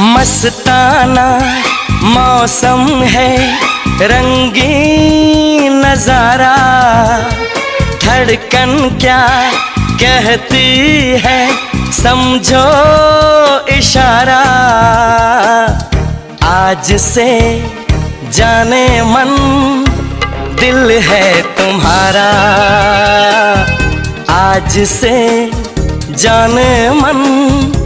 मस्ताना मौसम है, रंगीन नजारा, धड़कन क्या कहती है समझो इशारा। आज से जाने मन दिल है तुम्हारा, आज से जाने मन